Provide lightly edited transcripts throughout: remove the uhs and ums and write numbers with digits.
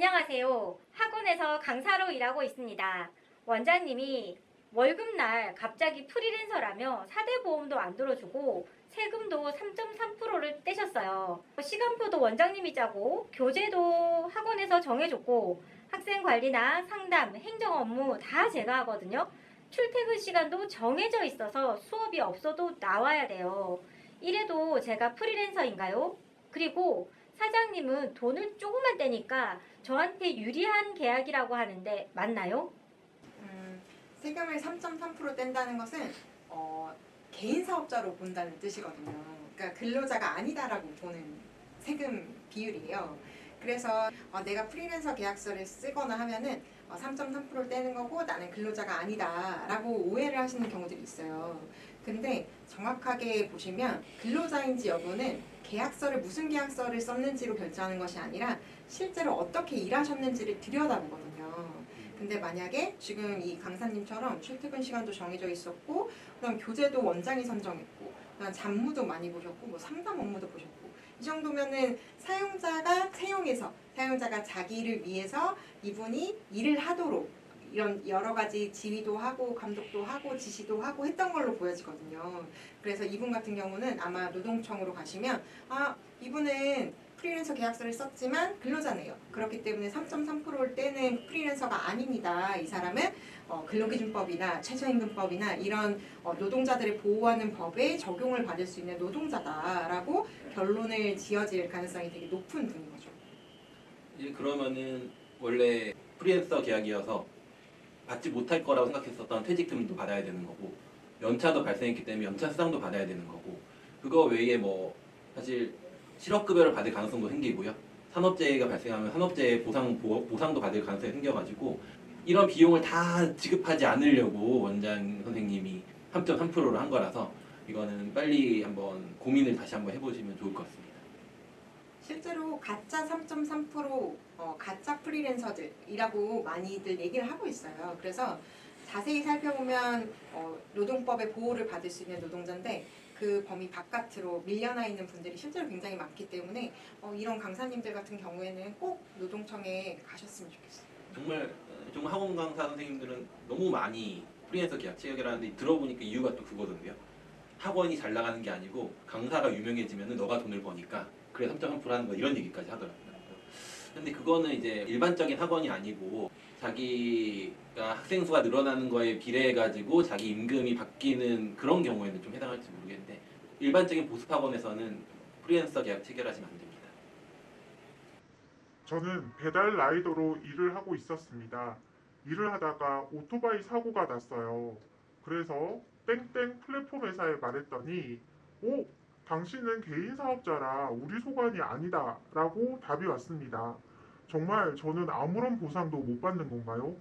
안녕하세요. 학원에서 강사로 일하고 있습니다. 원장님이 월급날 갑자기 프리랜서라며 4대 보험도 안 들어주고 세금도 3.3%를 떼셨어요. 시간표도 원장님이 짜고 교재도 학원에서 정해줬고 학생 관리나 상담, 행정 업무 다 제가 하거든요. 출퇴근 시간도 정해져 있어서 수업이 없어도 나와야 돼요. 이래도 제가 프리랜서인가요? 그리고 사장님은 돈을 조금만 떼니까 저한테 유리한 계약이라고 하는데 맞나요? 세금을 3.3% 뗀다는 것은 개인 사업자로 본다는 뜻이거든요. 그러니까 근로자가 아니다라고 보는 세금 비율이에요. 그래서 내가 프리랜서 계약서를 쓰거나 하면은 3.3%를 떼는 거고 나는 근로자가 아니다라고 오해를 하시는 경우들이 있어요. 근데 정확하게 보시면 근로자인지 여부는 계약서를 무슨 계약서를 썼는지로 결정하는 것이 아니라 실제로 어떻게 일하셨는지를 들여다보거든요. 근데 만약에 지금 이 강사님처럼 출퇴근 시간도 정해져 있었고 그다음 교재도 원장이 선정했고 그다음 잡무도 많이 보셨고 뭐 상담 업무도 보셨고 이 정도면은 사용자가 자기를 위해서 이분이 일을 하도록 이런 여러 가지 지휘도 하고 감독도 하고 지시도 하고 했던 걸로 보여지거든요. 그래서 이분 같은 경우는 아마 노동청으로 가시면 이분은 프리랜서 계약서를 썼지만 근로자네요. 그렇기 때문에 3.3%를 떼는 프리랜서가 아닙니다. 이 사람은 근로기준법이나 최저임금법이나 이런 노동자들을 보호하는 법에 적용을 받을 수 있는 노동자다라고 결론을 지어질 가능성이 되게 높은 분인 거죠. 이제 그러면은 원래 프리랜서 계약이어서 받지 못할 거라고 생각했었던 퇴직금도 받아야 되는 거고 연차도 발생했기 때문에 연차 수당도 받아야 되는 거고 그거 외에 뭐 사실 실업급여를 받을 가능성도 생기고요. 산업재해가 발생하면 산업재해 보상도 받을 가능성이 생겨가지고 이런 비용을 다 지급하지 않으려고 원장 선생님이 3.3%로 한 거라서 이거는 빨리 한번 고민을 다시 한번 해보시면 좋을 것 같습니다. 실제로 가짜 3.3% 가짜 프리랜서들이라고 많이들 얘기를 하고 있어요. 그래서 자세히 살펴보면 노동법의 보호를 받을 수 있는 노동자인데 그 범위 바깥으로 밀려나 있는 분들이 실제로 굉장히 많기 때문에 이런 강사님들 같은 경우에는 꼭 노동청에 가셨으면 좋겠어요. 정말 학원 강사 선생님들은 너무 많이 프리랜서 계약 체결을 하는데 들어보니까 이유가 또 그거던데요. 학원이 잘 나가는 게 아니고 강사가 유명해지면 너가 돈을 버니까 그래 3.3% 하는 거 이런 얘기까지 하더라고요. 근데 그거는 이제 일반적인 학원이 아니고 자기가 학생 수가 늘어나는 거에 비례해가지고 자기 임금이 바뀌는 그런 경우에는 좀 해당할지 모르겠는데 일반적인 보습 학원에서는 프리랜서 계약 체결하시면 안 됩니다. 저는 배달 라이더로 일을 하고 있었습니다. 일을 하다가 오토바이 사고가 났어요. 그래서 땡땡 플랫폼 회사에 말했더니 당신은 개인 사업자라 우리 소관이 아니다 라고 답이 왔습니다. 정말 저는 아무런 보상도 못 받는 건가요?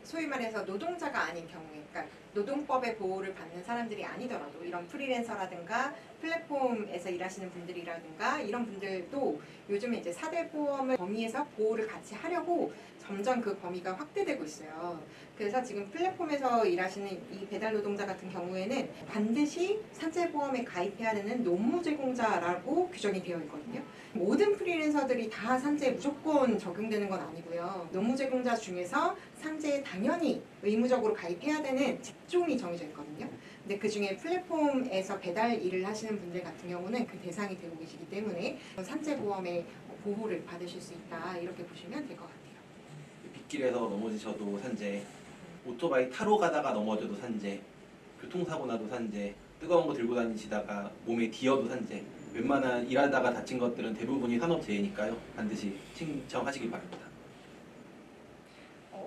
소위 말해서 노동자가 아닌 경우에, 그러니까 노동법의 보호를 받는 사람들이 아니더라도 이런 프리랜서라든가 플랫폼에서 일하시는 분들이라든가 이런 분들도 요즘에 이제 4대 보험을 범위에서 보호를 같이 하려고 점점 그 범위가 확대되고 있어요. 그래서 지금 플랫폼에서 일하시는 이 배달 노동자 같은 경우에는 반드시 산재보험에 가입해야 되는 노무제공자라고 규정이 되어 있거든요. 모든 프리랜서들이 다 산재에 무조건 적용되는 건 아니고요. 노무제공자 중에서 산재에 당연히 의무적으로 가입해야 되는 직종이 정해져 있거든요. 근데 그 중에 플랫폼에서 배달 일을 하시는 분들 같은 경우는 그 대상이 되고 계시기 때문에 산재보험의 보호를 받으실 수 있다 이렇게 보시면 될 것 같아요. 빗길에서 넘어지셔도 산재, 오토바이 타러 가다가 넘어져도 산재, 교통사고 나도 산재, 뜨거운 거 들고 다니시다가 몸에 디어도 산재, 웬만한 일하다가 다친 것들은 대부분이 산업재해니까요. 반드시 신청하시길 바랍니다.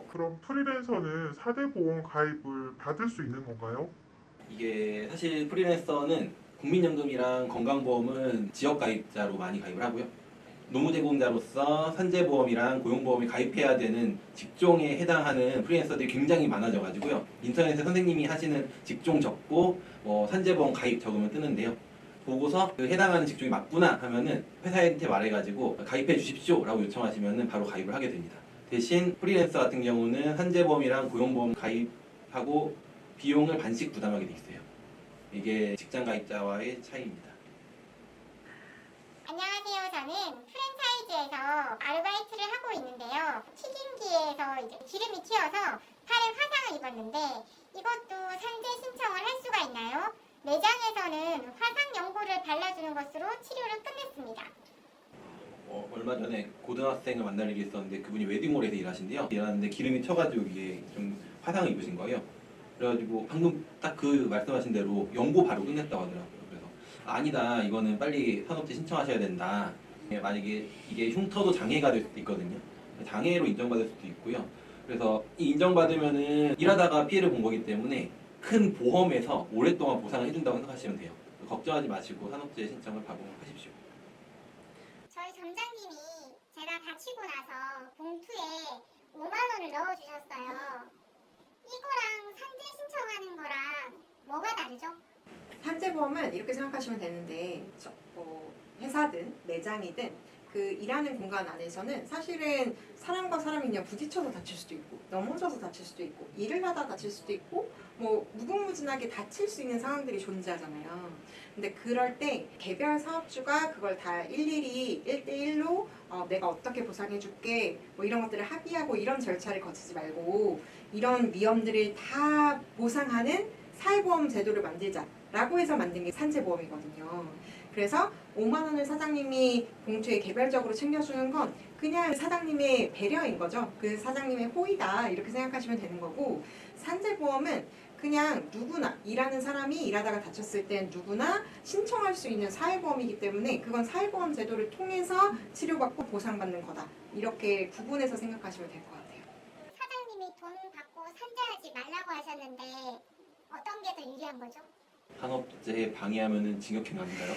그럼 프리랜서는 4대 보험 가입을 받을 수 있는 건가요? 이게 사실 프리랜서는 국민연금이랑 건강보험은 지역가입자로 많이 가입을 하고요. 노무제공자로서 산재보험이랑 고용보험에 가입해야 되는 직종에 해당하는 프리랜서들이 굉장히 많아져가지고요. 인터넷에 선생님이 하시는 직종 적고 산재보험 가입 적으면 뜨는데요. 보고서 그 해당하는 직종이 맞구나 하면은 회사한테 말해가지고 가입해 주십시오 라고 요청하시면은 바로 가입을 하게 됩니다. 대신 프리랜서 같은 경우는 산재보험이랑 고용보험 가입하고 비용을 반씩 부담하게 돼 있어요. 이게 직장 가입자와의 차이입니다. 안녕하세요. 저는 프랜차이즈에서 아르바이트를 하고 이제 기름이 튀어서 팔에 화상을 입었는데 이것도 산재 신청을 할 수가 있나요? 매장에서는 화상 연고를 발라주는 것으로 치료를 끝냈습니다. 얼마 전에 고등학생을 만날 일이 있었는데 그분이 웨딩홀에서 일하신대요. 일하는데 기름이 튀어가지고 이게 좀 화상을 입으신 거예요. 그래가지고 방금 딱 그 말씀하신 대로 연고 바로 끝냈다고 하더라고요. 그래서 아니다, 이거는 빨리 산업재 신청하셔야 된다. 만약에 이게 흉터도 장애가 될 수도 있거든요. 장애로 인정받을 수도 있고요. 그래서 이 인정받으면은 일하다가 피해를 본 거기 때문에 큰 보험에서 오랫동안 보상을 해준다고 생각하시면 돼요. 걱정하지 마시고 산업재해 신청을 바로 하십시오. 저희 점장님이 제가 다치고 나서 봉투에 5만 원을 넣어주셨어요. 이거랑 산재 신청하는 거랑 뭐가 다르죠? 산재보험은 이렇게 생각하시면 되는데 회사든 매장이든 그 일하는 공간 안에서는 사실은 사람과 사람이 그냥 부딪혀서 다칠 수도 있고 넘어져서 다칠 수도 있고 일을 하다 다칠 수도 있고 뭐 무궁무진하게 다칠 수 있는 상황들이 존재하잖아요. 근데 그럴 때 개별 사업주가 그걸 다 일일이 1대1로 내가 어떻게 보상해줄게 뭐 이런 것들을 합의하고 이런 절차를 거치지 말고 이런 위험들을 다 보상하는 사회보험 제도를 만들자라고 해서 만든 게 산재보험이거든요. 그래서 5만 원을 사장님이 봉투에 개별적으로 챙겨주는 건 그냥 사장님의 배려인 거죠. 그 사장님의 호의다 이렇게 생각하시면 되는 거고, 산재보험은 그냥 누구나 일하는 사람이 일하다가 다쳤을 땐 누구나 신청할 수 있는 사회보험이기 때문에 그건 사회보험 제도를 통해서 치료받고 보상받는 거다. 이렇게 구분해서 생각하시면 될 것 같아요. 사장님이 돈 받고 산재하지 말라고 하셨는데 어떤 게 더 유리한 거죠? 산업재해 방해하면은 징역형 아닌가요?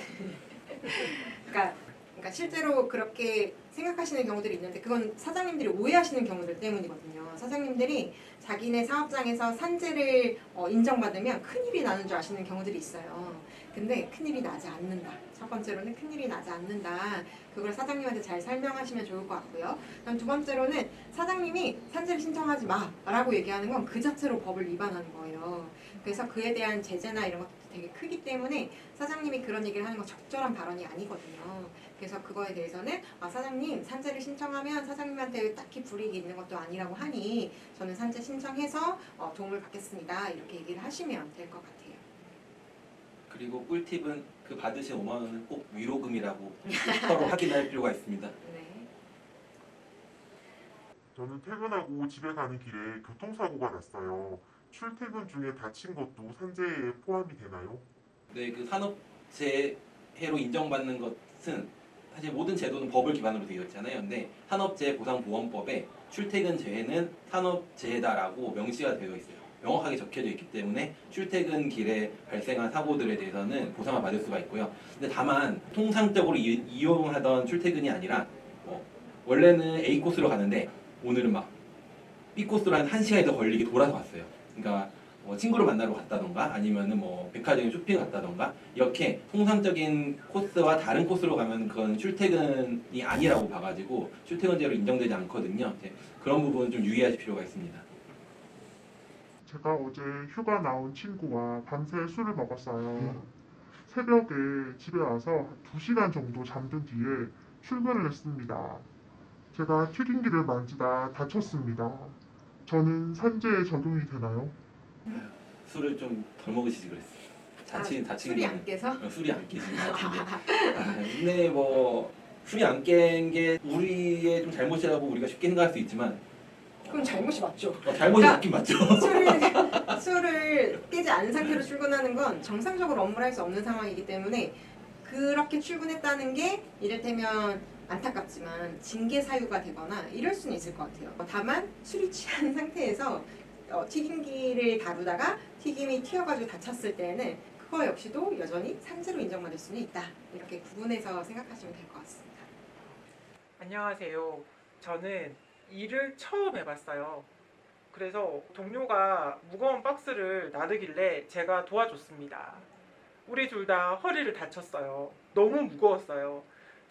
그러니까 실제로 그렇게 생각하시는 경우들이 있는데 그건 사장님들이 오해하시는 경우들 때문이거든요. 사장님들이 자기네 사업장에서 산재를 인정받으면 큰일이 나는 줄 아시는 경우들이 있어요. 근데 큰일이 나지 않는다. 첫 번째로는 큰일이 나지 않는다. 그걸 사장님한테 잘 설명하시면 좋을 것 같고요. 그럼 두 번째로는 사장님이 산재를 신청하지 마라고 얘기하는 건 그 자체로 법을 위반하는 거예요. 그래서 그에 대한 제재나 이런 것도 되게 크기 때문에 사장님이 그런 얘기를 하는 건 적절한 발언이 아니거든요. 그래서 그거에 대해서는 사장님 산재를 신청하면 사장님한테 딱히 불이익이 있는 것도 아니라고 하니 저는 산재 신청해서 도움을 받겠습니다. 이렇게 얘기를 하시면 될 것 같아요. 그리고 꿀팁은 그 받으신 5만 원은 꼭 위로금이라고 서로 확인할 필요가 있습니다. 네. 저는 퇴근하고 집에 가는 길에 교통사고가 났어요. 출퇴근 중에 다친 것도 산재에 포함이 되나요? 네, 그 산업재해로 인정받는 것은 사실 모든 제도는 법을 기반으로 되어 있잖아요. 근데 산업재해보상보험법에 출퇴근 재해는 산업재해다라고 명시가 되어 있어요. 명확하게 적혀져 있기 때문에 출퇴근 길에 발생한 사고들에 대해서는 보상을 받을 수가 있고요. 근데 다만 통상적으로 이용하던 출퇴근이 아니라 원래는 A 코스로 가는데 오늘은 막 B 코스로 한 1시간이 더 걸리게 돌아서 갔어요. 그러니까 친구를 만나러 갔다던가 아니면은 백화점에 쇼핑 갔다던가 이렇게 통상적인 코스와 다른 코스로 가면 그건 출퇴근이 아니라고 봐가지고 출퇴근제로 인정되지 않거든요. 그런 부분은 좀 유의하실 필요가 있습니다. 제가 어제 휴가 나온 친구와 밤새 술을 먹었어요. 새벽에 집에 와서 2시간 정도 잠든 뒤에 출근을 했습니다. 제가 튀김기를 만지다 다쳤습니다. 저는 산재에 적용이 되나요? 술을 좀 덜 먹으시지 그랬어요. 다친 술이 거는 안 깨서? 술이 안 깨진 것 같은데. 근데 술이 안 깬 게 우리의 좀 잘못이라고 우리가 쉽게 생각할 수 있지만 그럼 잘못이 맞죠. 잘못이 맞긴 맞죠. 술을 깨지 않은 상태로 출근하는 건 정상적으로 업무를 할 수 없는 상황이기 때문에 그렇게 출근했다는 게 이를테면 안타깝지만 징계 사유가 되거나 이럴 수는 있을 것 같아요. 다만 술이 취한 상태에서 튀김기를 다루다가 튀김이 튀어가지고 다쳤을 때는 그거 역시도 여전히 산재로 인정받을 수는 있다. 이렇게 구분해서 생각하시면 될 것 같습니다. 안녕하세요. 저는 일을 처음 해봤어요. 그래서 동료가 무거운 박스를 나르길래 제가 도와줬습니다. 우리 둘 다 허리를 다쳤어요. 너무 무거웠어요.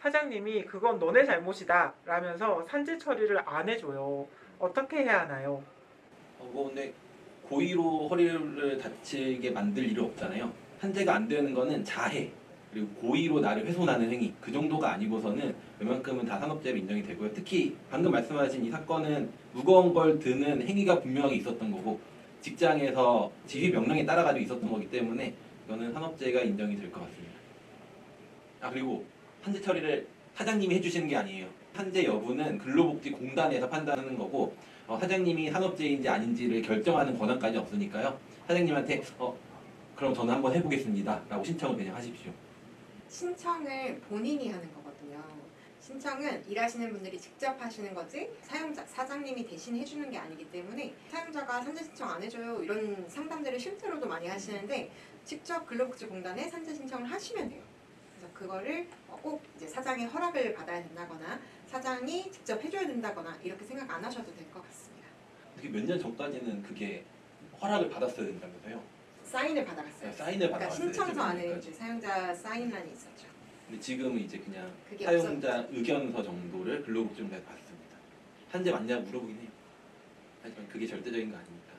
사장님이 그건 너네 잘못이다 라면서 산재 처리를 안 해줘요. 어떻게 해야 하나요? 근데 고의로 허리를 다치게 만들 일은 없잖아요. 산재가 안 되는 거는 자해, 그리고 고의로 나를 훼손하는 행위 그 정도가 아니고서는 웬만큼은 다 산업재해로 인정이 되고요. 특히 방금 말씀하신 이 사건은 무거운 걸 드는 행위가 분명하게 있었던 거고 직장에서 지휘 명령에 따라가지고 있었던 거기 때문에 이거는 산업재해가 인정이 될 것 같습니다. 아 그리고 산재 처리를 사장님이 해주시는 게 아니에요. 산재 여부는 근로복지공단에서 판단하는 거고 사장님이 산업재해인지 아닌지를 결정하는 권한까지 없으니까요. 사장님한테 그럼 저는 한번 해보겠습니다 라고 신청을 그냥 하십시오. 신청을 본인이 하는 거거든요. 신청은 일하시는 분들이 직접 하시는 거지 사장님이 대신 해주는 게 아니기 때문에 사용자가 산재 신청 안 해줘요 이런 상담들을 실제로도 많이 하시는데 직접 근로복지공단에 산재 신청을 하시면 돼요. 그래서 그거를 꼭 이제 사장의 허락을 받아야 된다거나 사장이 직접 해줘야 된다거나 이렇게 생각 안 하셔도 될 것 같습니다. 특히 몇 년 전까지는 그게 허락을 받았어야 된다면서요. 사인을 받아갔어요. 사인을 그러니까 받아갔어요. 신청서 안에 지금까지. 이제 사용자 사인란이 있었죠. 근데 지금은 이제 그냥 그게 사용자 의견서 정도를 근로복지공단에 받습니다. 산재 맞냐고 물어보긴 해요. 하지만 그게 절대적인 거 아니니까.